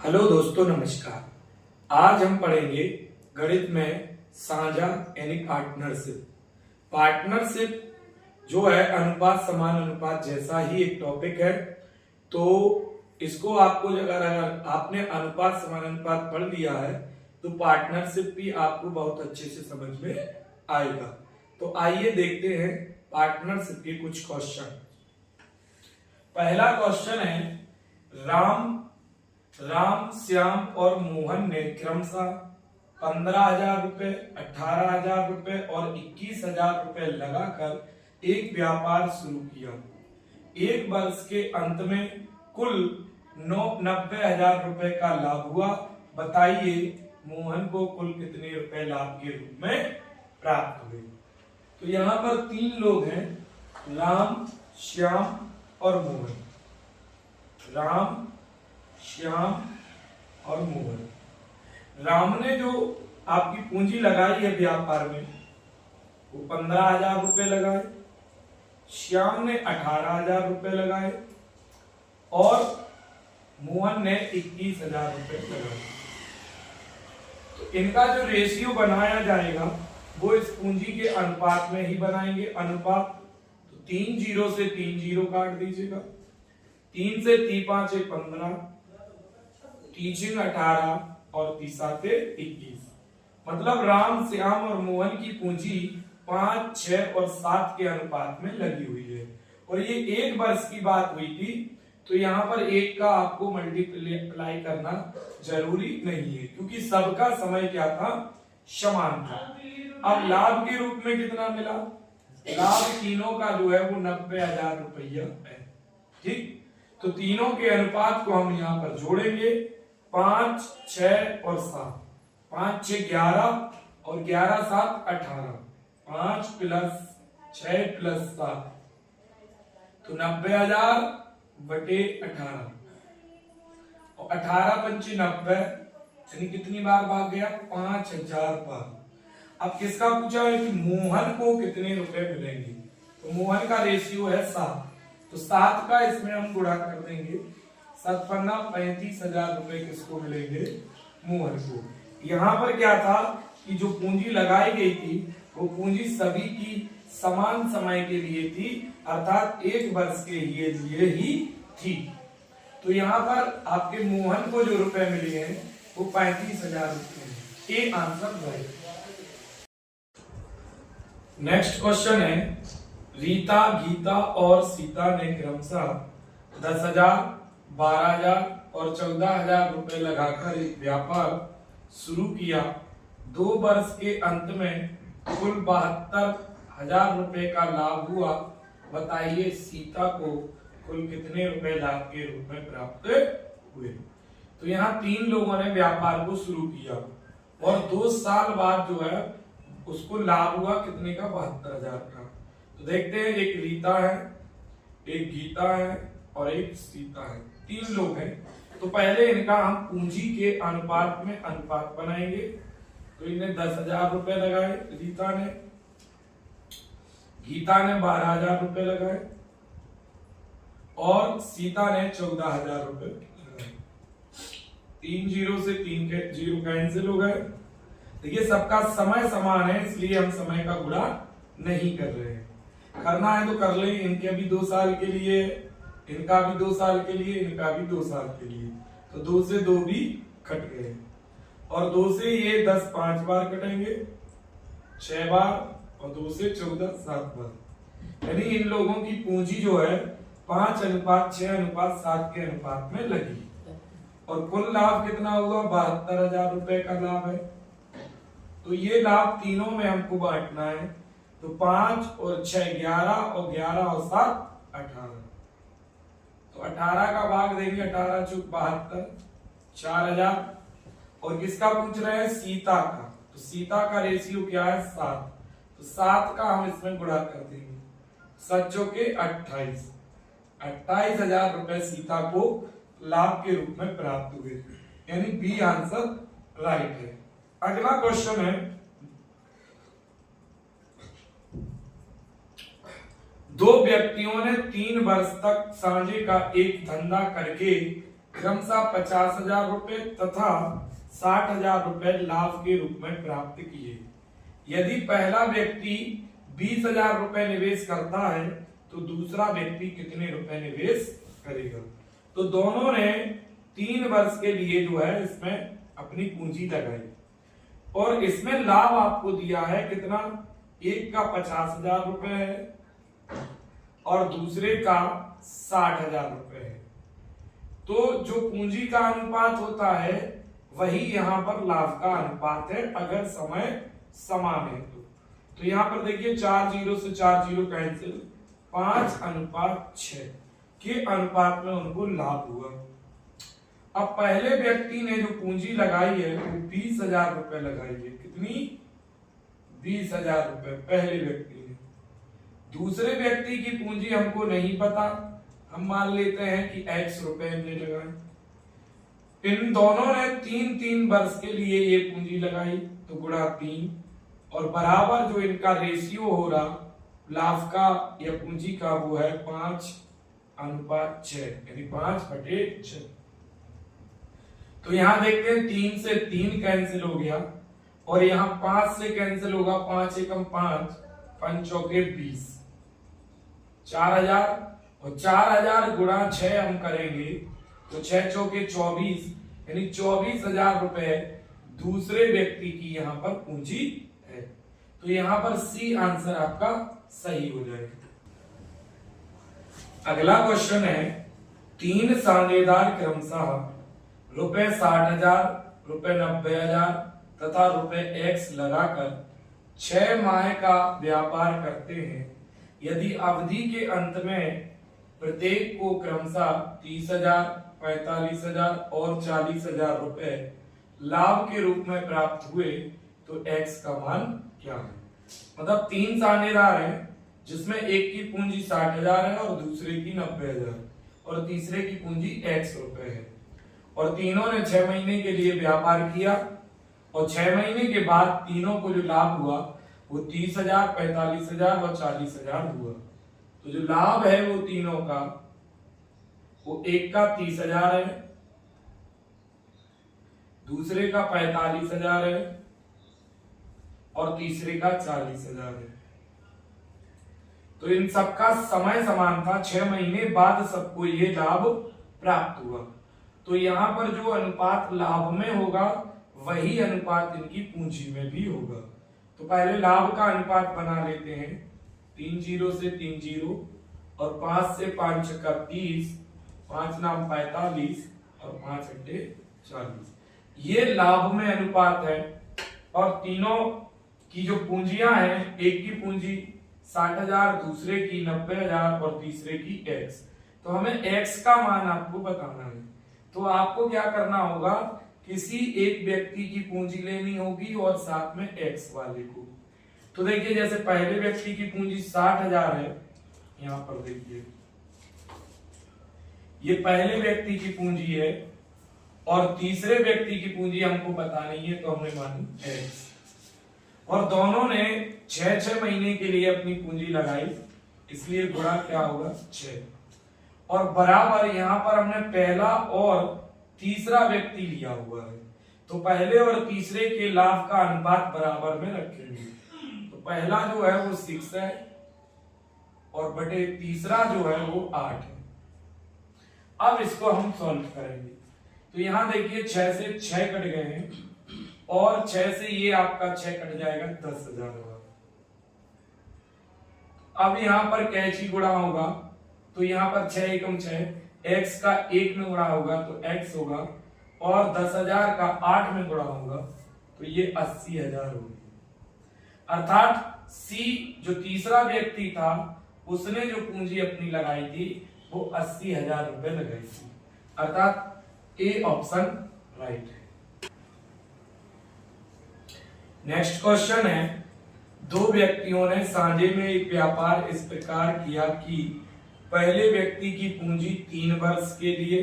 Hello दोस्तों, नमस्कार। आज हम पढ़ेंगे गणित में साझा यानी पार्टनरशिप। पार्टनरशिप जो है अनुपात समान अनुपात जैसा ही एक टॉपिक है। तो इसको आपको अगर आपने अनुपात समान अनुपात पढ़ लिया है तो पार्टनरशिप भी आपको बहुत अच्छे से समझ में आएगा। तो आइए देखते हैं पार्टनरशिप के कुछ क्वेश्चन। पहला क्वेश्चन है, राम, श्याम और मोहन ने क्रमशः 15,000 रुपए, 18,000 रुपए और 21,000 रुपए लगाकर एक व्यापार शुरू किया। एक वर्ष के अंत में कुल 90,000 रुपए का लाभ हुआ। बताइए मोहन को कुल कितने रुपए लाभ के रूप में प्राप्त हुए। तो यहाँ पर तीन लोग हैं, राम, श्याम और मोहन। राम, श्याम और मोहन। राम ने जो आपकी पूंजी लगाई है व्यापार में वो 15,000 रुपए लगाए, श्याम ने 18,000 रुपए लगाए और मोहन ने 21,000 रुपए लगाए। तो इनका जो रेशियो बनाया जाएगा वो इस पूंजी के अनुपात में ही बनाएंगे। अनुपात तो 3 जीरो से 3 जीरो काट दीजिएगा। 3 से 3 5 15, टीचिंग 18 और 3 7 21। मतलब राम, श्याम और मोहन की पूंजी 5, 6 और 7 के अनुपात में लगी हुई है। और ये एक वर्ष की बात हुई थी, तो यहाँ पर एक का आपको मल्टीप्लाई करना जरूरी नहीं है क्योंकि सबका समय क्या था, समान था। अब लाभ के रूप में कितना मिला? लाभ तीनों का जो है वो 90,000 रुपया है। ठीक, तो तीनों के अनुपात को हम यहाँ पर जोड़ेंगे। 5, 6 और 7। 5 6 11 और 11 7 18। 5 प्लस 6 प्लस 7 तो 90,000 बटे 18 और 18 पंची 90 यानी कितनी बार भाग गया? 5,000 बार। अब किसका पूछा है कि मोहन को कितने रुपए मिलेंगे। तो मोहन का रेशियो है 7, तो 7 का इसमें हम गुणा कर देंगे। 7 पन्ना 35,000 रुपए किसको मिलेंगे? मोहन को। यहाँ पर क्या था कि जो पूंजी लगाई गई थी वो पूंजी सभी की समान समय के लिए थी, अर्थात एक वर्ष के लिए ही थी। तो यहाँ पर आपके मोहन को जो रुपए मिले हैं वो 35,000 रुपए। ये आंसर राइट। नेक्स्ट क्वेश्चन है, रीता, गीता और सीता ने क्रमशः 10,000, 12,000 और 14,000 रुपए लगाकर एक व्यापार शुरू किया। 2 वर्ष के अंत में कुल 72,000 रुपए का लाभ हुआ। बताइए सीता को कुल कितने रुपए लाभ के रूप में प्राप्त हुए। तो यहाँ 3 लोगों ने व्यापार को शुरू किया और 2 साल बाद जो है उसको लाभ हुआ कितने का? 72,000 का। तो देखते हैं, एक रीता है, एक गीता है और एक सीता है। 3 लोग हैं। तो पहले इनका हम पूंजी के अनुपात में अनुपात बनाएंगे। तो इन्हें 10,000 रुपए लगाए रीता ने, गीता ने 12,000 रुपए लगाए और सीता ने 14,000 रुपए लगाए। 3 जीरो से 3 के जीरो कैंसिल हो गए। देखिए सबका समय समान है इसलिए हम समय का गुणा नहीं कर रहे हैं। करना है तो कर लें। इनके भी 2 साल के लिए, इनका भी 2 साल के लिए, इनका भी 2 साल के लिए। तो 2 से 2 भी कट गए और 2 से ये 10 5 बार कटेंगे, 6 बार और 2 से 14 7 बार। यानी इन लोगों की पूंजी जो है 5:6:7 के अनुपात में लगी और कुल लाभ कितना हुआ? 72,000 रुपए का लाभ है। तो ये लाभ तीनों में हमको बांटना है। तो 5 और 6 11 और 11 और 7 18। तो 18 का भाग देंगे, 18 चुक 72, 4,000। और किसका पूछ रहे हैं? सीता का। तो सीता का रेशियो क्या है? 7। तो 7 का हम इसमें गुणा कर देंगे। 7 चौके 28। 28,000 रुपए सीता को लाभ के रूप में प्राप्त हुए। यानी बी आंसर राइट है। अगला क्वेश्चन है, 2 व्यक्तियों ने 3 वर्ष तक सांझे का एक धंधा करके क्रमशः 50,000 रुपए तथा 60,000 रुपए लाभ के रूप में प्राप्त किए। यदि पहला व्यक्ति 20,000 रुपए निवेश करता है तो दूसरा व्यक्ति कितने रुपए निवेश करेगा? तो दोनों ने 3 वर्ष के लिए जो है इसमें अपनी पूंजी लगाई और इसमें लाभ आपको दिया है कितना? एक का 50,000 रुपए है और दूसरे का 60,000 रुपए है। तो जो पूंजी का अनुपात होता है वही यहां पर लाभ का अनुपात है अगर समय समान है तो यहां पर देखिए 4 जीरो से 4 जीरो कैंसिल, 5:6 के अनुपात में उनको लाभ हुआ। अब पहले व्यक्ति ने जो पूंजी लगाई है वो 20,000 रुपए लगाई है। कितनी? 20,000 रुपए पहले व्यक्ति ने। दूसरे व्यक्ति की पूंजी हमको नहीं पता, हम मान लेते हैं कि x रुपए ने लगाए। इन दोनों ने 3 वर्ष के लिए ये पूंजी लगाई तो गुणा 3 और बराबर जो इनका रेशियो हो रहा लाभ का या पूंजी का वो है 5:6 यानी 5/6। तो यहां देखते हैं 3 से 3 कैंसिल हो गया और यहां 5 से कैंसिल होगा, 5 एकम 5, 5 चौके 20, 4,000 और 4,000 गुणा 6 हम करेंगे तो 6 चौके 24 यानी 24,000 रुपए दूसरे व्यक्ति की यहां पर पूंजी है। तो यहां पर सी आंसर आपका सही हो जाएगा। अगला क्वेश्चन है 3 साझेदार क्रमशः रुपए 60,000, रुपए 90,000 तथा रुपए x लगाकर 6 माह का व्यापार करते हैं। यदि अवधि के अंत में प्रत्येक को क्रमशः 30,000, 45,000 और 40,000 रुपए लाभ के रूप में प्राप्त हुए तो x का मान क्या है? मतलब 3 साझेदार हैं जिसमें एक की पूंजी 60,000 है और दूसरे की 90,000 और तीसरे की पूंजी x रुपए है और तीनों ने 6 महीने के लिए व्यापार किया और 6 महीने के बाद तीनों को जो लाभ हुआ वो 30,000, 45,000 और 40,000 हुआ। तो जो लाभ है वो तीनों का वो एक का 30,000 है, दूसरे का 45,000 है और तीसरे का 40,000 है। तो इन सबका समय समान था, 6 महीने बाद सबको ये लाभ प्राप्त हुआ। तो यहां पर जो अनुपात लाभ में होगा वही अनुपात इनकी पूंजी में भी होगा। तो पहले लाभ का अनुपात बना लेते हैं, 3 जीरो से 3 जीरो और 5 से 5 छक्का 30, 5 नाम 45 और 5 अट्ठे 40। ये लाभ में अनुपात है और तीनों की जो पूंजियां हैं, एक की पूंजी 60,000, दूसरे की 90,000 और तीसरे की x। तो हमें x का मान आपको बताना है। तो आपको क्या करना होगा, किसी एक व्यक्ति की पूंजी लेनी होगी और साथ में x वाले को। तो देखिए जैसे पहले व्यक्ति की पूंजी 60,000 है, यहां पर देखिए ये पहले व्यक्ति की पूंजी है और तीसरे व्यक्ति की पूंजी हमको बतानी है तो हमने मानी x और दोनों ने 6 महीने के लिए अपनी पूंजी लगाई, इसलिए गुणा क्या होगा 6 और बराबर यहां पर हमने पहला और तीसरा व्यक्ति लिया हुआ है तो पहले और तीसरे के लाभ का अनुपात बराबर में रखेंगे। तो पहला जो है वो 6 है और बटे तीसरा जो है वो 8 है। अब इसको हम सॉल्व करेंगे तो यहां देखिए 6 से 6 कट गए हैं और 6 से ये आपका 6 कट जाएगा, 10,000 होगा। अब यहां पर कैची गुणा होगा तो यहां पर 6 एकम 6, x का 1 में गुणा होगा तो x होगा और 10,000 का 8 में गुणा होगा तो ये 80,000 होगी। अर्थात C जो तीसरा व्यक्ति था उसने जो पूंजी अपनी लगाई थी वो 80,000 रुपए लगाई थी, अर्थात ए ऑप्शन राइट है। नेक्स्ट क्वेश्चन है, दो व्यक्तियों ने साझे में एक व्यापार इस प्रकार किया कि पहले व्यक्ति की पूंजी 3 वर्ष के लिए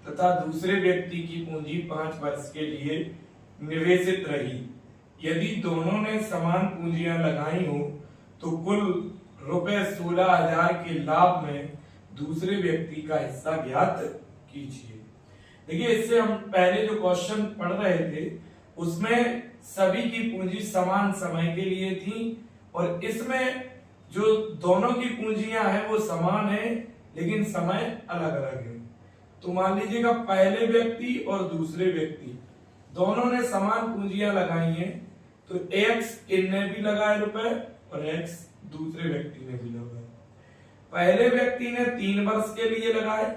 तथा दूसरे व्यक्ति की पूंजी 5 वर्ष के लिए निवेशित रही। यदि दोनों ने समान पूंजियां लगाई हो तो कुल रुपए 16,000 के लाभ में दूसरे व्यक्ति का हिस्सा ज्ञात कीजिए। देखिए इससे हम पहले जो क्वेश्चन पढ़ रहे थे उसमें सभी की पूंजी समान समय के लिए थी और इसमें जो दोनों की पूंजियां हैं वो समान है लेकिन समय अलग अलग है। तो मान लीजिएगा पहले व्यक्ति और दूसरे व्यक्ति दोनों ने समान पूंजियां लगाई हैं, तो x इनने भी लगाए रुपए और x दूसरे व्यक्ति ने भी लगाए। पहले व्यक्ति ने 3 वर्ष के लिए लगाए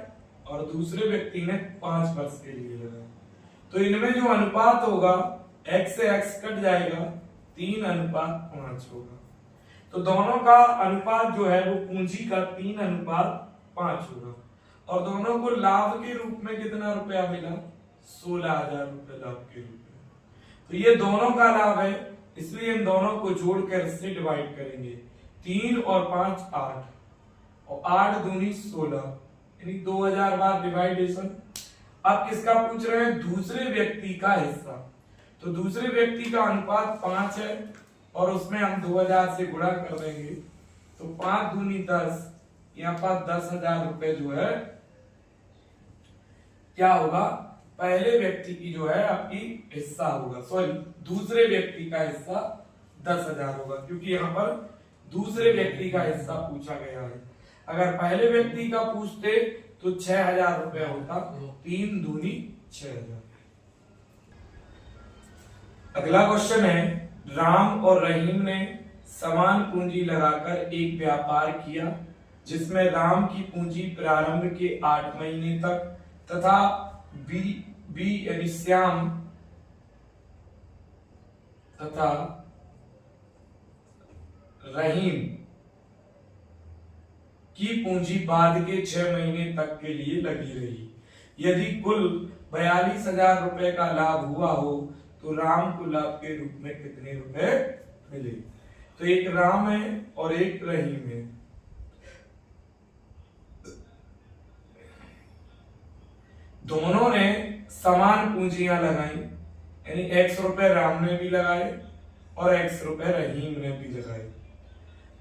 और दूसरे व्यक्ति ने 5 वर्ष के लिए लगाए। तो इनमें जो अनुपात होगा x से x कट जाएगा, 3:5 होगा। तो दोनों का अनुपात जो है वो पूंजी का 3:5 होगा और दोनों को लाभ के रूप में कितना रुपया मिला? 16,000 रुपए लाभ के रूप में। तो ये दोनों का लाभ है, इसलिए इन दोनों को जोड़कर इससे डिवाइड करेंगे। 3 और 5 8 और 8 दूनी 16, यानी 2000 बार डिवाइडेशन। अब किसका पूछ रहे हैं? दूसरे व्यक्ति का हिस्सा। तो दूसरे व्यक्ति का अनुपात 5 है और उसमें हम 2000 से गुणा कर देंगे, तो 5 दूनी 10, यहाँ पर 10,000 रुपए जो है क्या होगा? पहले व्यक्ति की जो है आपकी हिस्सा होगा, सॉरी दूसरे व्यक्ति का हिस्सा 10,000 होगा, क्योंकि यहाँ पर दूसरे व्यक्ति का हिस्सा पूछा गया है। अगर पहले व्यक्ति का पूछते तो 6,000 रुपया होता, 3 दूनी 6,000। अगला क्वेश्चन है, राम और रहीम ने समान पूंजी लगाकर एक व्यापार किया जिसमें राम की पूंजी प्रारंभ के 8 महीने तक तथा बी यानी श्याम तथा रहीम की पूंजी बाद के 6 महीने तक के लिए लगी रही। यदि कुल 42,000 रुपए का लाभ हुआ हो तो राम को लाभ के रूप में कितने रुपए मिले? तो एक राम है और एक रहीम है। दोनों ने समान पूंजियां लगाई, यानी x रुपए राम ने भी लगाए और x रुपए रहीम ने भी लगाए।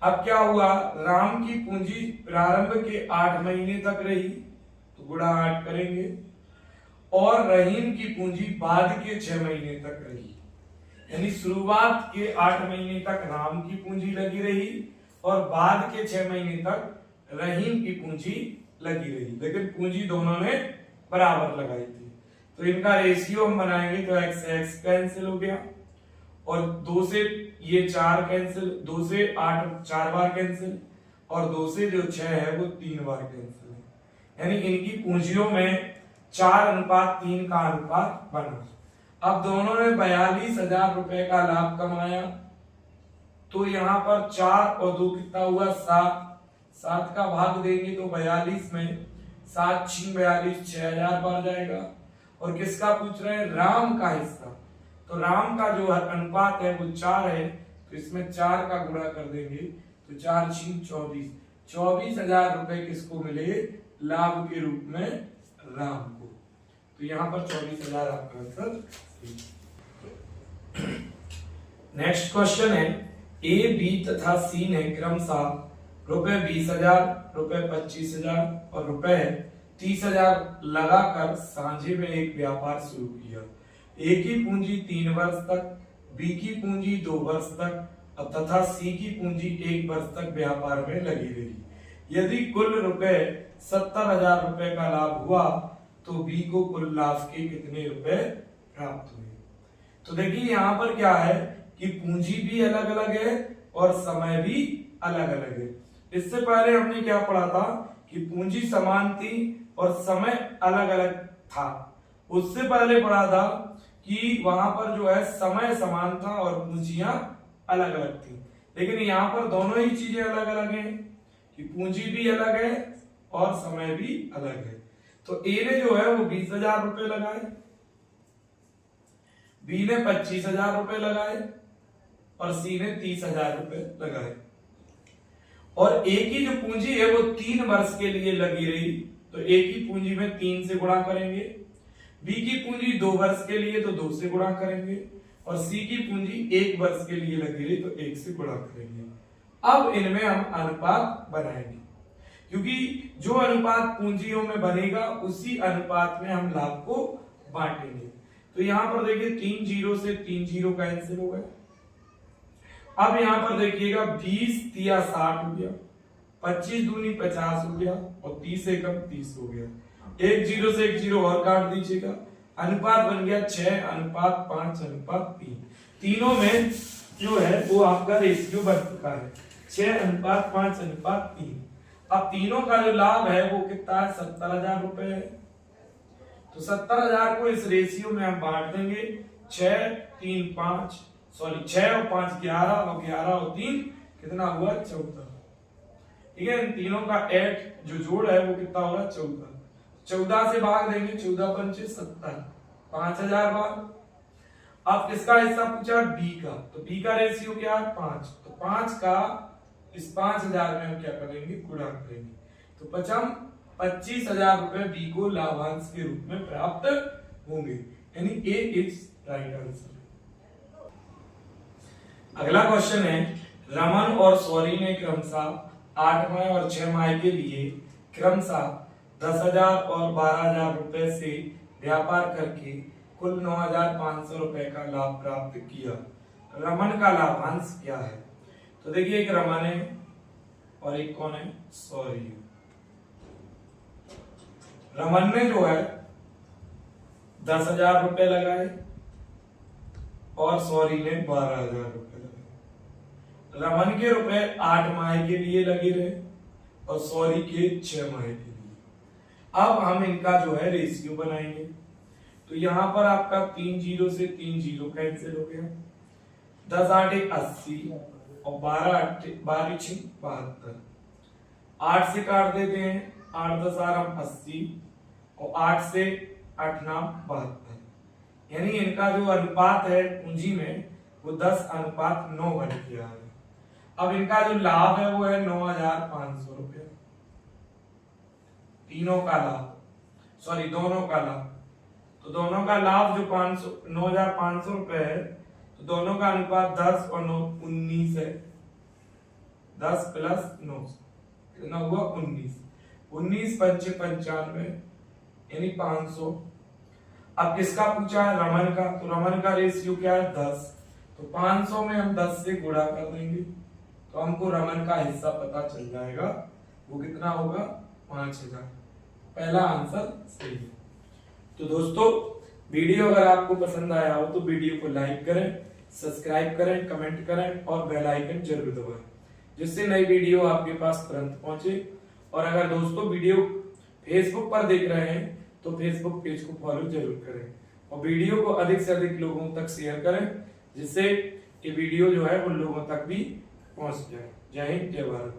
अब क्या हुआ? राम की पूंजी प्रारंभ के 8 महीने तक रही, तो गुणा 8 करेंगे, और रहीम की पूंजी बाद के 6 महीने तक रही, यानी शुरुआत के 8 महीने तक राम की पूंजी लगी रही और बाद के 6 महीने तक रहीम की पूंजी लगी रही, लेकिन पूंजी दोनों ने बराबर लगाई थी। तो इनका रेशियो हम बनाएंगे तो x से x कैंसिल हो गया और 2 से ये 4 कैंसिल, 2 से 8 4 बार कैंसिल और 2 से जो 6 है वो 3 बार कैंसिल है, यानी इनकी पूंजियों में 4:3 का अनुपात बना। अब दोनों ने 42,000 रुपए का लाभ कमाया, तो यहाँ पर 4 और 2 कितना हुआ? 7 का भाग देंगे तो 42 में 7 6 42, 6,000 बार जाएगा। और किसका पूछ रहे हैं? राम का हिस्सा। तो राम का जो अनुपात है वो 4 है, तो इसमें 4 का गुणा कर देंगे तो 4 6 24, 24,000 रुपए किसको मिले? लाभ के रूप में राम को। तो यहाँ पर 24,000 आपका आंसर। नेक्स्ट क्वेश्चन है, ए बी तथा सी ने क्रमशः रुपए 20,000, रुपए 25,000 और रुपए 30,000 लगाकर सांझे में एक व्यापार शुरू किया। ए की पूंजी 3 वर्ष तक, बी की पूंजी 2 वर्ष तक तथा सी की पूंजी 1 वर्ष तक व्यापार में लगी रही। यदि कुल रुपए 70,000 रुपए का लाभ हुआ तो बी को कुल लाभ के कितने रुपए प्राप्त हुए? तो देखिए यहाँ पर क्या है कि पूंजी भी अलग अलग है और समय भी अलग अलग है। इससे पहले हमने क्या पढ़ा था कि पूंजी समान थी और समय अलग अलग था। उससे पहले पढ़ा था कि वहां पर जो है समय समान था और पूंजियां अलग अलग थी, लेकिन यहाँ पर दोनों ही चीजें अलग अलग हैं कि पूंजी भी अलग है और समय भी अलग है। तो ए ने जो है वो 20,000 रुपए लगाए, बी ने 25,000 रुपए लगाए और सी ने 30,000 रुपए लगाए। और ए की जो पूंजी है वो 3 वर्ष के लिए लगी रही, तो ए की पूंजी में 3 से गुणा करेंगे, बी की पूंजी 2 वर्ष के लिए तो 2 से गुणा करेंगे और सी की पूंजी 1 वर्ष के लिए लगी रही तो 1 से गुणा करेंगे। अब इनमें हम अनुपात बनाएंगे, क्योंकि जो अनुपात पूंजियों में बनेगा उसी अनुपात में हम लाभ को बांटेंगे। तो यहां पर देखिए 3 जीरो से 3 जीरो कैंसिल हो गए। अब यहां पर देखिएगा 20 तिया 60 हो गया, 25 दूनी 50 हो गया और 30 एकम 30 हो गया। एक जीरो से एक जीरो और काट दीजिएगा, अनुपात बन गया 6:5:3। तीनों में जो है वो आपका रेशियो बन चुका है 6:5:3। अब तीनों का जो लाभ है वो कितना है 70,000 रुपए है। तो 70,000 को इस रेशियो में हम बांट देंगे 6 और 5 11 और 11 और 3 कितना हुआ 14। ठीक है, इन तीनों का एट जो जोड़ है वो कितना होगा 14। 14 से भाग देंगे 14 पंचे 70, 5,000 बार। अब किसका हिस्सा पूछा बी का, तो बी का रेशियो क्या है 5। तो 5 का इस 5,000 में हम क्या करेंगे गुणा करेंगे। तो 25,000 रुपए बी को लाभांश के रूप में प्राप्त होंगे, यानी ए इज राइट आंसर। अगला क्वेश्चन है रमन और सौरी ने क्रमशः 8 माह और 6 माह के लिए क्रमशः 10,000 और 12,000 रुपए से व्यापार करके कुल 9,500 रुपए का लाभ प्राप्त किया। रमन का लाभांश क्या है? तो देखिए एक रमन है और एक कौन है सौरी है। रमन ने जो है 10,000 रुपए लगाए और सौरी ने 12,000 रुपए लगाए। रमन के रुपए 8 माह के लिए लगे रहे और सौरी के 6 माह के लिए। अब हम इनका जो है रेशियो बनाएंगे। तो यहां पर आपका 3 जीरो से 3 जीरो कैंसिल हो गया, 10 8 80 और 12 6 72। 8 से काट देते हैं, 8 10 80 और 8 से 8 9 72, यानी इनका जो अनुपात है पूंजी में वो 10:9 बन गया है। अब इनका जो लाभ है वो है 9,500 रुपया, तीनों का लाभ, सॉरी दोनों का लाभ। तो दोनों का लाभ जो 9,500 रुपए है, तो दोनों का अनुपात 10 और 9 19 है। 10 प्लस 9 कितना हुआ 19। 19 पंचे 95 यानी 500। अब किसका पूछा है रमन का, तो रमन का रेशियो क्या है 10। तो 500 में हम 10 से गुणा कर देंगे तो हमको रमन का हिस्सा पता चल जाएगा, वो कितना होगा 5,000। पहला आंसर सही है। तो दोस्तों वीडियो अगर आपको पसंद आया हो तो वीडियो को लाइक करें, सब्सक्राइब करें, कमेंट करें और बेल आइकन जरूर दबाएं, जिससे नई वीडियो आपके पास तुरंत पहुंचे। और अगर दोस्तों वीडियो फेसबुक पर देख रहे हैं तो फेसबुक पेज को फॉलो जरूर करें और वीडियो को अधिक से अधिक लोगों तक शेयर करें, जिससे ये वीडियो जो है उन लोगों तक भी पहुंच जाए। जय हिंद, जय भारत।